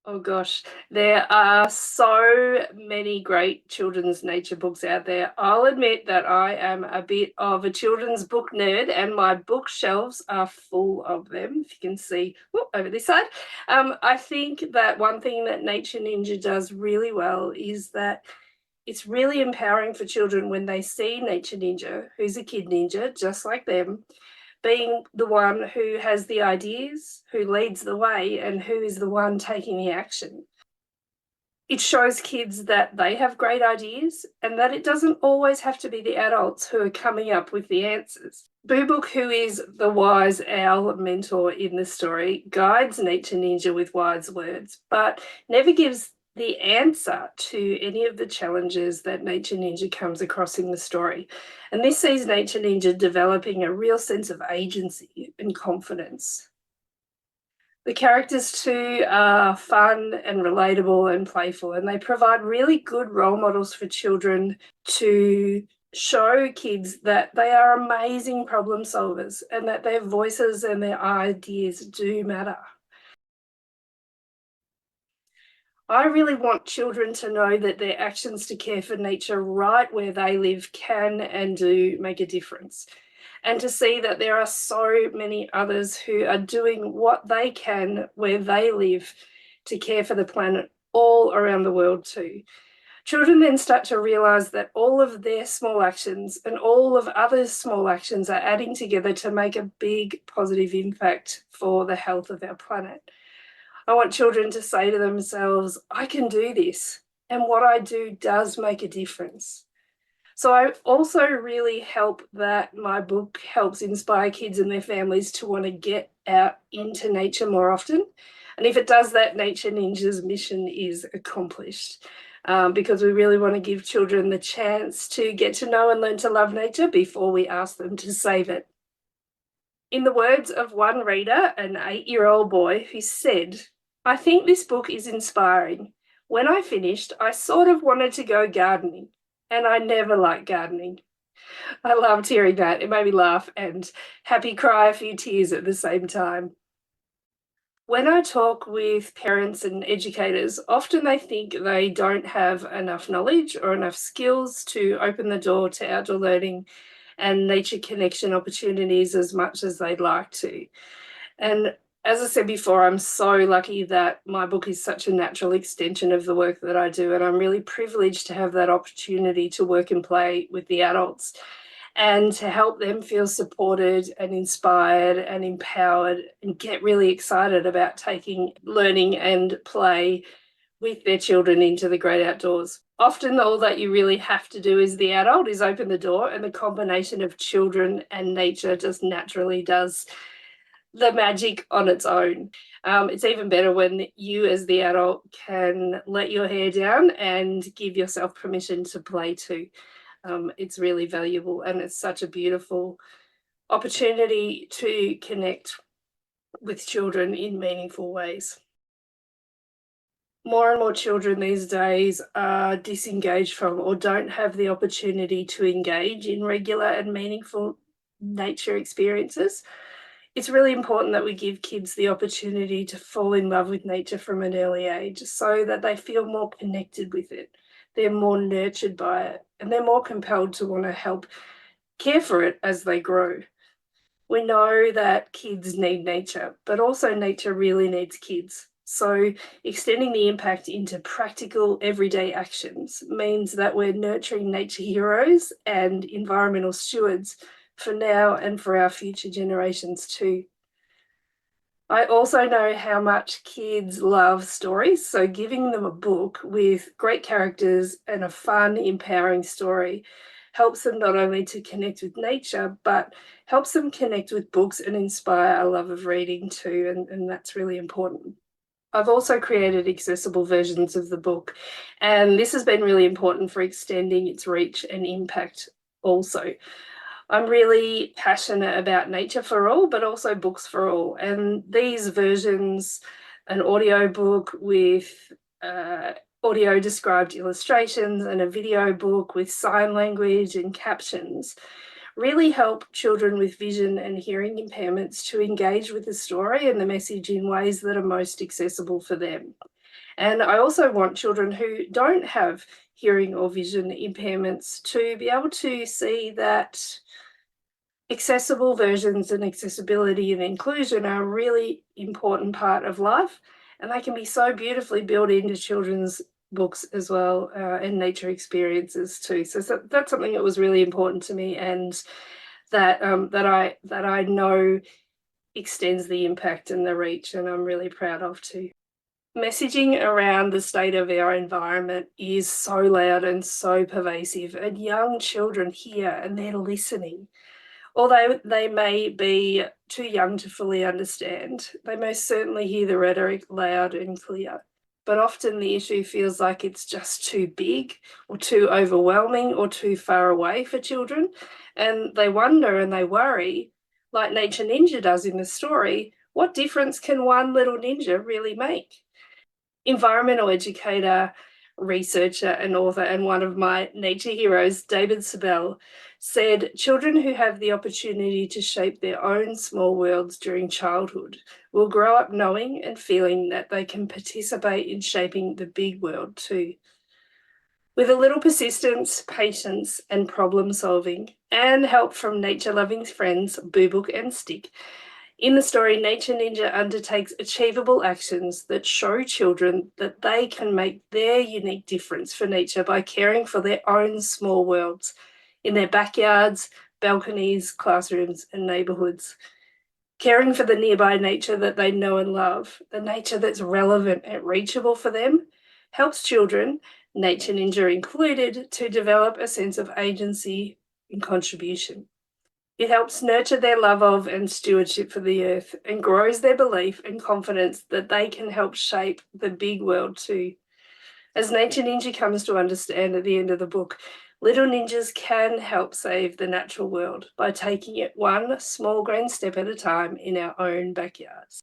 Oh gosh, there are so many great children's nature books out there. I'll admit that I am a bit of a children's book nerd, and my bookshelves are full of them. If you can see, whoop, over this side. I think that one thing that Nature Ninja does really well is that it's really empowering for children when they see Nature Ninja, who's a kid ninja just like them, being the one who has the ideas, who leads the way, and who is the one taking the action. It shows kids that they have great ideas and that it doesn't always have to be the adults who are coming up with the answers. Boo Book, who is the wise owl mentor in the story, guides Nature Ninja with wise words, but never gives the answer to any of the challenges that Nature Ninja comes across in the story. And this sees Nature Ninja developing a real sense of agency and confidence. The characters too are fun and relatable and playful, and they provide really good role models for children to show kids that they are amazing problem solvers and that their voices and their ideas do matter. I really want children to know that their actions to care for nature right where they live can and do make a difference. And to see that there are so many others who are doing what they can where they live to care for the planet all around the world too. Children then start to realize that all of their small actions and all of others' small actions are adding together to make a big positive impact for the health of our planet. I want children to say to themselves, I can do this, and what I do does make a difference. So I also really hope that my book helps inspire kids and their families to want to get out into nature more often. And if it does that, Nature Ninja's mission is accomplished, because we really want to give children the chance to get to know and learn to love nature before we ask them to save it. In the words of one reader, an 8-year-old boy, who said, I think this book is inspiring. When I finished, I sort of wanted to go gardening, and I never liked gardening. I loved hearing that. It made me laugh and happy cry a few tears at the same time. When I talk with parents and educators, often they think they don't have enough knowledge or enough skills to open the door to outdoor learning and nature connection opportunities as much as they'd like to. And as I said before, I'm so lucky that my book is such a natural extension of the work that I do. And I'm really privileged to have that opportunity to work and play with the adults and to help them feel supported and inspired and empowered and get really excited about taking learning and play with their children into the great outdoors. Often all that you really have to do as the adult is open the door, and the combination of children and nature just naturally does the magic on its own. It's even better when you as the adult can let your hair down and give yourself permission to play too. It's really valuable, and it's such a beautiful opportunity to connect with children in meaningful ways. More and more children these days are disengaged from or don't have the opportunity to engage in regular and meaningful nature experiences. It's really important that we give kids the opportunity to fall in love with nature from an early age so that they feel more connected with it. They're more nurtured by it, and they're more compelled to want to help care for it as they grow. We know that kids need nature, but also nature really needs kids. So extending the impact into practical everyday actions means that we're nurturing nature heroes and environmental stewards for now and for our future generations too. I also know how much kids love stories, so giving them a book with great characters and a fun, empowering story helps them not only to connect with nature, but helps them connect with books and inspire a love of reading too, and that's really important. I've also created accessible versions of the book, and this has been really important for extending its reach and impact also. I'm really passionate about nature for all, but also books for all. And these versions, an audio book with audio described illustrations and a video book with sign language and captions, really help children with vision and hearing impairments to engage with the story and the message in ways that are most accessible for them. And I also want children who don't have hearing or vision impairments to be able to see that accessible versions and accessibility and inclusion are a really important part of life, and they can be so beautifully built into children's books as well, and nature experiences too. So that's something that was really important to me, and that I know extends the impact and the reach, and I'm really proud of too. Messaging around the state of our environment is so loud and so pervasive, and young children hear and they're listening. Although they may be too young to fully understand, they most certainly hear the rhetoric loud and clear. But often the issue feels like it's just too big or too overwhelming or too far away for children. And they wonder and they worry, like Nature Ninja does in the story, what difference can one little ninja really make? Environmental educator, researcher, and author, and one of my nature heroes, David Sabel, said children who have the opportunity to shape their own small worlds during childhood will grow up knowing and feeling that they can participate in shaping the big world too. With a little persistence, patience, and problem solving, and help from nature loving friends Boo Book and Stick, in the story, Nature Ninja undertakes achievable actions that show children that they can make their unique difference for nature by caring for their own small worlds in their backyards, balconies, classrooms, and neighbourhoods. Caring for the nearby nature that they know and love, the nature that's relevant and reachable for them, helps children, Nature Ninja included, to develop a sense of agency and contribution. It helps nurture their love of and stewardship for the earth and grows their belief and confidence that they can help shape the big world too. As Nature Ninja comes to understand at the end of the book, little ninjas can help save the natural world by taking it one small green step at a time in our own backyards.